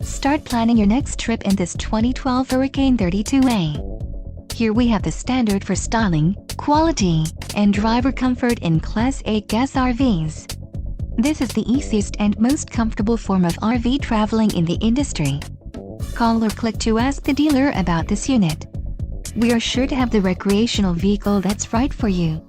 Start planning your next trip in this 2012 Hurricane 32A. Here we have the standard for styling, quality, and driver comfort in Class 8 gas RVs. This is the easiest and most comfortable form of RV traveling in the industry. Call or click to ask the dealer about this unit. We are sure to have the recreational vehicle that's right for you.